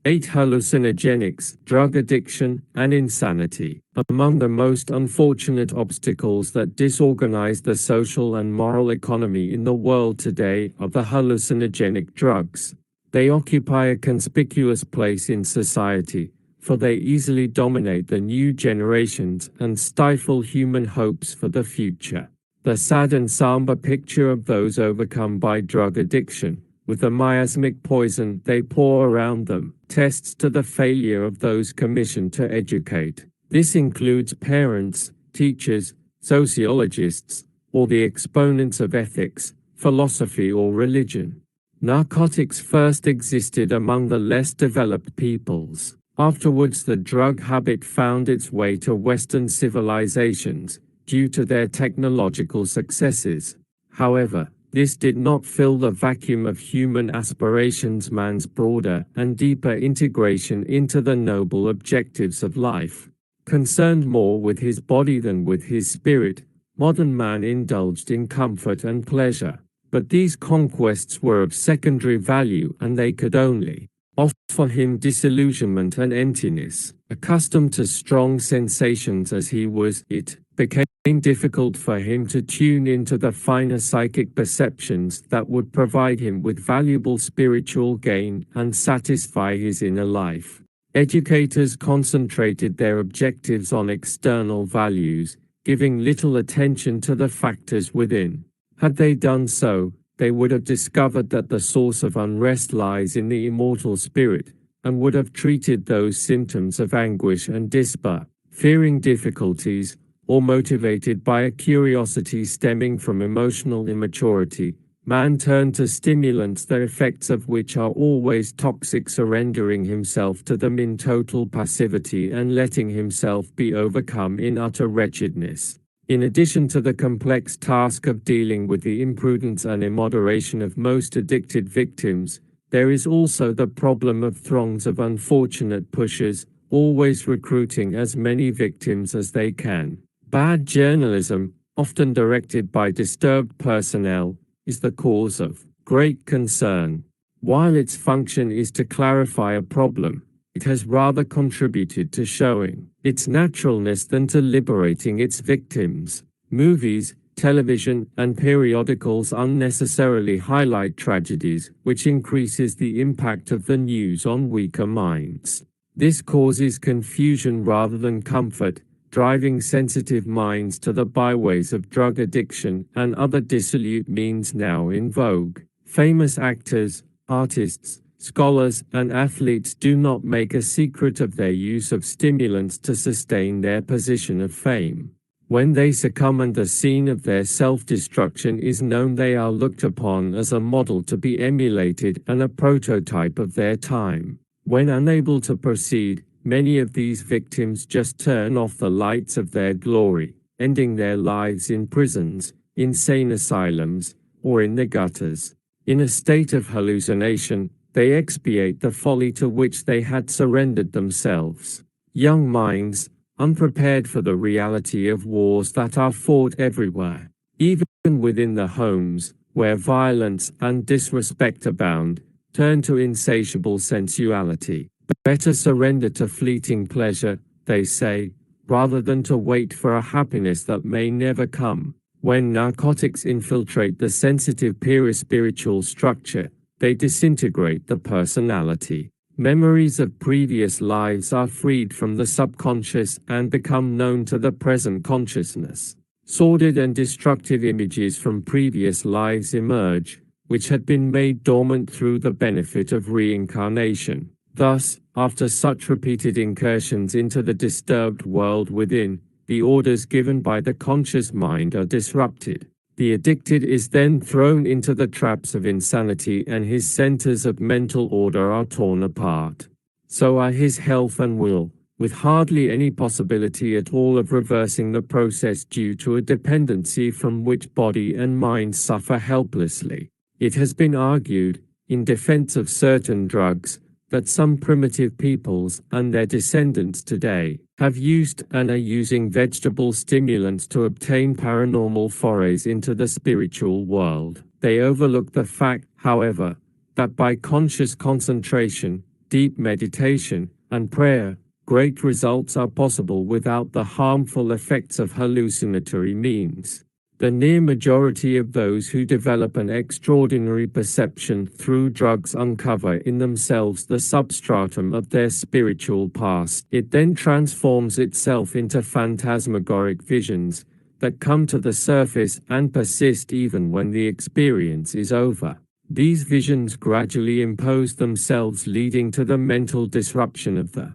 8 hallucinogenics, drug addiction, and insanity. Among the most unfortunate obstacles that disorganize the social and moral economy in the world today are the hallucinogenic drugs. They occupy a conspicuous place in society, for they easily dominate the new generations and stifle human hopes for the future. The sad and somber picture of those overcome by drug addiction, with the miasmic poison they pour around them, tests to the failure of those commissioned to educate. This includes parents, teachers, sociologists, or the exponents of ethics, philosophy or religion. Narcotics first existed among the less developed peoples. Afterwards the drug habit found its way to Western civilizations, due to their technological successes. However, this did not fill the vacuum of human aspirations. Man's broader and deeper integration into the noble objectives of life. Concerned more with his body than with his spirit, modern man indulged in comfort and pleasure. But these conquests were of secondary value and they could only offer him disillusionment and emptiness. Accustomed to strong sensations as he was, it became difficult for him to tune into the finer psychic perceptions that would provide him with valuable spiritual gain and satisfy his inner life. Educators concentrated their objectives on external values, giving little attention to the factors within. Had they done so, they would have discovered that the source of unrest lies in the immortal spirit, and would have treated those symptoms of anguish and despair. Fearing difficulties, or motivated by a curiosity stemming from emotional immaturity, man turned to stimulants the effects of which are always toxic, surrendering himself to them in total passivity and letting himself be overcome in utter wretchedness. In addition to the complex task of dealing with the imprudence and immoderation of most addicted victims, there is also the problem of throngs of unfortunate pushers, always recruiting as many victims as they can. Bad journalism, often directed by disturbed personnel, is the cause of great concern. While its function is to clarify a problem, it has rather contributed to showing its naturalness than to liberating its victims. Movies, television, and periodicals unnecessarily highlight tragedies, which increases the impact of the news on weaker minds. This causes confusion rather than comfort, driving sensitive minds to the byways of drug addiction and other dissolute means now in vogue. Famous actors, artists, scholars, and athletes do not make a secret of their use of stimulants to sustain their position of fame. When they succumb and the scene of their self-destruction is known, they are looked upon as a model to be emulated and a prototype of their time. When unable to proceed, many of these victims just turn off the lights of their glory, ending their lives in prisons, insane asylums, or in the gutters. In a state of hallucination, they expiate the folly to which they had surrendered themselves. Young minds, unprepared for the reality of wars that are fought everywhere, even within the homes, where violence and disrespect abound, turn to insatiable sensuality. Better surrender to fleeting pleasure, they say, rather than to wait for a happiness that may never come. When narcotics infiltrate the sensitive perispiritual structure, they disintegrate the personality. Memories of previous lives are freed from the subconscious and become known to the present consciousness. Sordid and destructive images from previous lives emerge, which had been made dormant through the benefit of reincarnation. Thus, after such repeated incursions into the disturbed world within, the orders given by the conscious mind are disrupted. The addicted is then thrown into the traps of insanity and his centers of mental order are torn apart. So are his health and will, with hardly any possibility at all of reversing the process due to a dependency from which body and mind suffer helplessly. It has been argued, in defense of certain drugs, that some primitive peoples and their descendants today have used and are using vegetable stimulants to obtain paranormal forays into the spiritual world. They overlook the fact, however, that by conscious concentration, deep meditation, and prayer, great results are possible without the harmful effects of hallucinatory means. The near majority of those who develop an extraordinary perception through drugs uncover in themselves the substratum of their spiritual past. It then transforms itself into phantasmagoric visions that come to the surface and persist even when the experience is over. These visions gradually impose themselves, leading to the mental disruption of the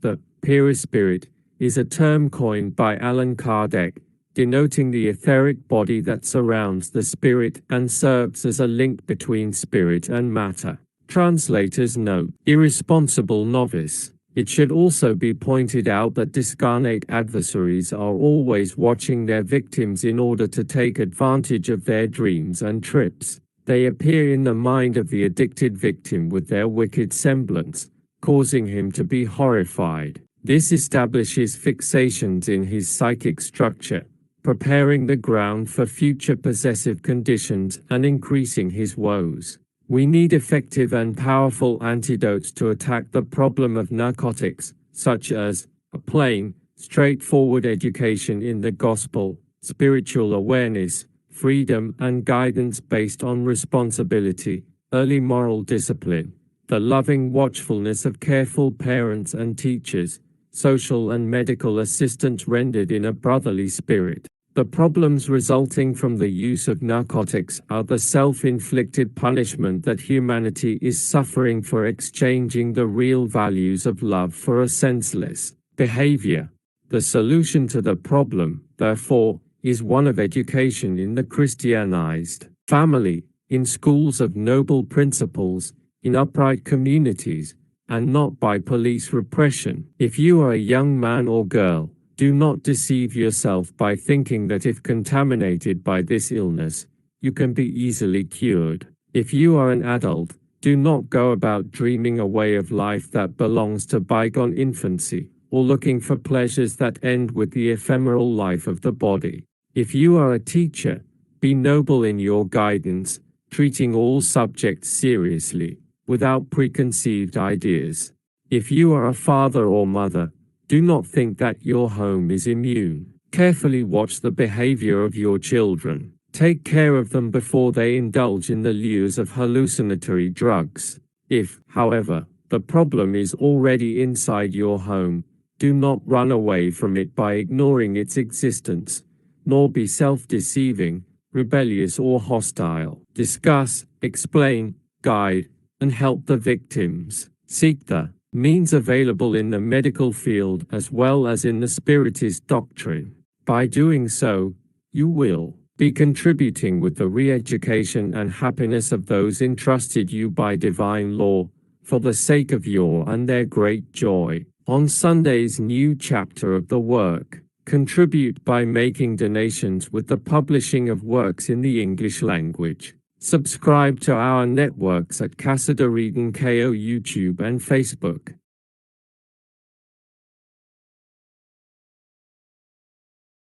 the perispirit is a term coined by Allan Kardec, denoting the etheric body that surrounds the spirit and serves as a link between spirit and matter. Translator's note: irresponsible novice. It should also be pointed out that discarnate adversaries are always watching their victims in order to take advantage of their dreams and trips. They appear in the mind of the addicted victim with their wicked semblance, causing him to be horrified. This establishes fixations in his psychic structure, preparing the ground for future possessive conditions and increasing his woes. We need effective and powerful antidotes to attack the problem of narcotics, such as a plain, straightforward education in the gospel, spiritual awareness, freedom and guidance based on responsibility, early moral discipline, the loving watchfulness of careful parents and teachers, social and medical assistance rendered in a brotherly spirit. The problems resulting from the use of narcotics are the self-inflicted punishment that humanity is suffering for exchanging the real values of love for a senseless behavior. The solution to the problem, therefore, is one of education in the Christianized family, in schools of noble principles, in upright communities, and not by police repression. If you are a young man or girl, do not deceive yourself by thinking that if contaminated by this illness, you can be easily cured. If you are an adult, do not go about dreaming a way of life that belongs to bygone infancy, or looking for pleasures that end with the ephemeral life of the body. If you are a teacher, be noble in your guidance, treating all subjects seriously, without preconceived ideas. If you are a father or mother, do not think that your home is immune. Carefully watch the behavior of your children. Take care of them before they indulge in the lures of hallucinatory drugs. If, however, the problem is already inside your home, do not run away from it by ignoring its existence, nor be self-deceiving, rebellious or hostile. Discuss, explain, guide, and help the victims. Seek the means available in the medical field as well as in the Spiritist doctrine. By doing so, you will be contributing with the re-education and happiness of those entrusted you by divine law, for the sake of your and their great joy. On Sunday's new chapter of the work, contribute by making donations with the publishing of works in the English language. Subscribe to our networks at Casa de Reading KO YouTube and Facebook.